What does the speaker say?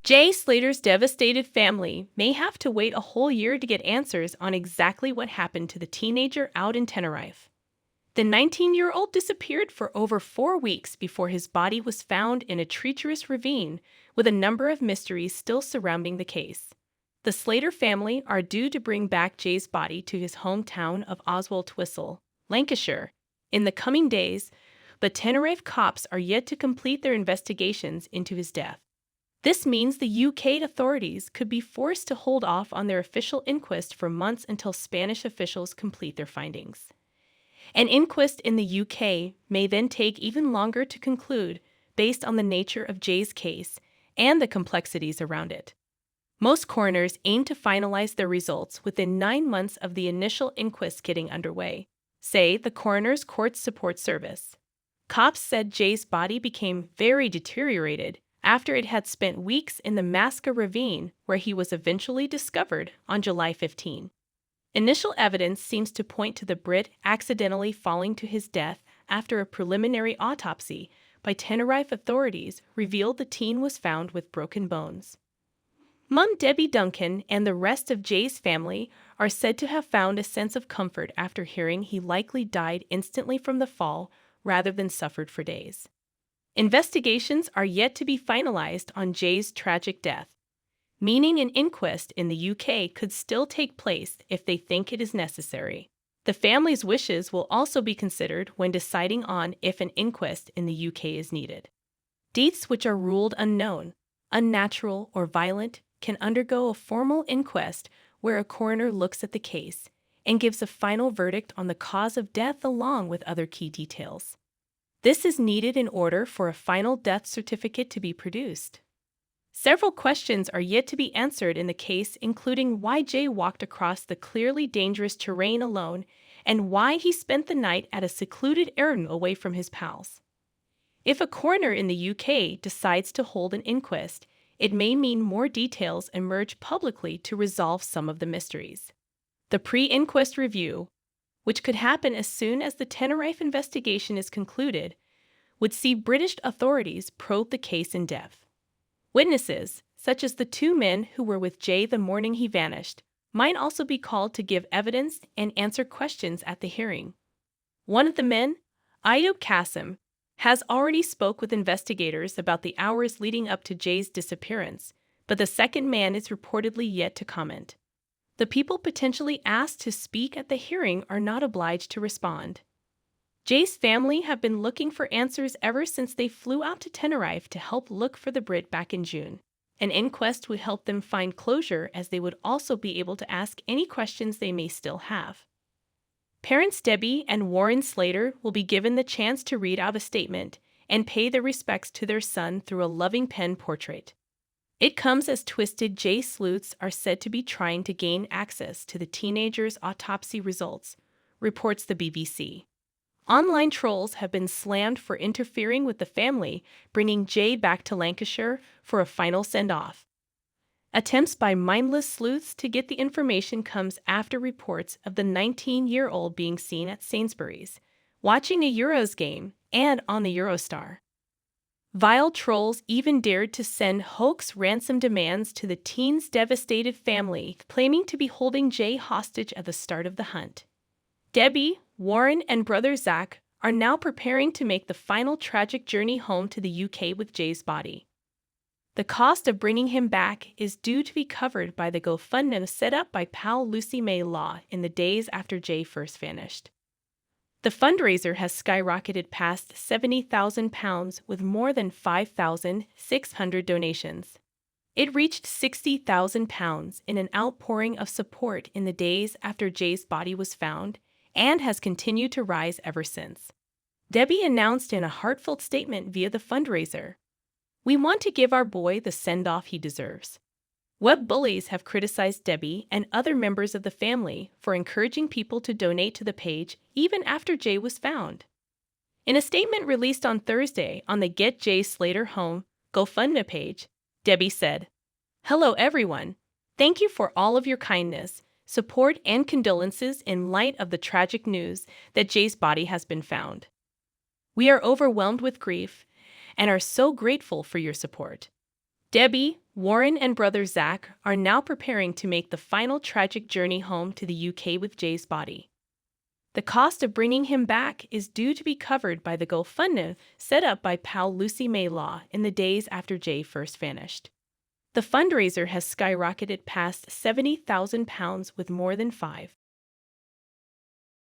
Jay Slater's devastated family may have to wait a whole year to get answers on exactly what happened to the teenager out in Tenerife. The 19-year-old disappeared for over 4 weeks before his body was found in a treacherous ravine, with a number of mysteries still surrounding the case. The Slater family are due to bring back Jay's body to his hometown of Oswaldtwistle, Lancashire, in the coming days, but Tenerife cops are yet to complete their investigations into his death. This means the UK authorities could be forced to hold off on their official inquest for months until Spanish officials complete their findings. An inquest in the UK may then take even longer to conclude based on the nature of Jay's case and the complexities around it. Most coroners aim to finalize their results within 9 months of the initial inquest getting underway, say the Coroner's Court Support Service. Cops said Jay's body became very deteriorated after it had spent weeks in the Masca ravine, where he was eventually discovered on July 15. Initial evidence seems to point to the Brit accidentally falling to his death after a preliminary autopsy by Tenerife authorities revealed the teen was found with broken bones. Mum Debbie Duncan and the rest of Jay's family are said to have found a sense of comfort after hearing he likely died instantly from the fall rather than suffered for days. Investigations are yet to be finalized on Jay's tragic death, meaning an inquest in the UK could still take place if they think it is necessary. The family's wishes will also be considered when deciding on if an inquest in the UK is needed. Deaths which are ruled unknown, unnatural, or violent can undergo a formal inquest where a coroner looks at the case and gives a final verdict on the cause of death along with other key details. This is needed in order for a final death certificate to be produced. Several questions are yet to be answered in the case, including why Jay walked across the clearly dangerous terrain alone and why he spent the night at a secluded inn away from his pals. If a coroner in the UK decides to hold an inquest, it may mean more details emerge publicly to resolve some of the mysteries. The pre-inquest review, which could happen as soon as the Tenerife investigation is concluded, would see British authorities probe the case in depth. Witnesses, such as the 2 men who were with Jay the morning he vanished, might also be called to give evidence and answer questions at the hearing. One of the men, Ayub Qasim, has already spoke with investigators about the hours leading up to Jay's disappearance, but the second man is reportedly yet to comment. The people potentially asked to speak at the hearing are not obliged to respond. Jay's family have been looking for answers ever since they flew out to Tenerife to help look for the Brit back in June. An inquest would help them find closure, as they would also be able to ask any questions they may still have. Parents Debbie and Warren Slater will be given the chance to read out a statement and pay their respects to their son through a loving pen portrait. It comes as twisted Jay sleuths are said to be trying to gain access to the teenager's autopsy results, reports the BBC. Online trolls have been slammed for interfering with the family, bringing Jay back to Lancashire for a final send-off. Attempts by mindless sleuths to get the information comes after reports of the 19-year-old being seen at Sainsbury's, watching a Euros game, and on the Eurostar. Vile trolls even dared to send hoax ransom demands to the teen's devastated family, claiming to be holding Jay hostage at the start of the hunt. Debbie, Warren, and brother Zach are now preparing to make the final tragic journey home to the UK with Jay's body. The cost of bringing him back is due to be covered by the GoFundMe set up by pal Lucy May Law in the days after Jay first vanished. The fundraiser has skyrocketed past £70,000 with more than 5,600 donations. It reached £60,000 in an outpouring of support in the days after Jay's body was found and has continued to rise ever since. Debbie announced in a heartfelt statement via the fundraiser, "We want to give our boy the send-off he deserves." Web bullies have criticized Debbie and other members of the family for encouraging people to donate to the page even after Jay was found. In a statement released on Thursday on the Get Jay Slater Home GoFundMe page, Debbie said, "Hello everyone. Thank you for all of your kindness, support, and condolences in light of the tragic news that Jay's body has been found. We are overwhelmed with grief and are so grateful for your support. Debbie, Warren and brother Zach are now preparing to make the final tragic journey home to the UK with Jay's body. The cost of bringing him back is due to be covered by the GoFundMe set up by pal Lucy May Law in the days after Jay first vanished. The fundraiser has skyrocketed past £70,000 with more than 5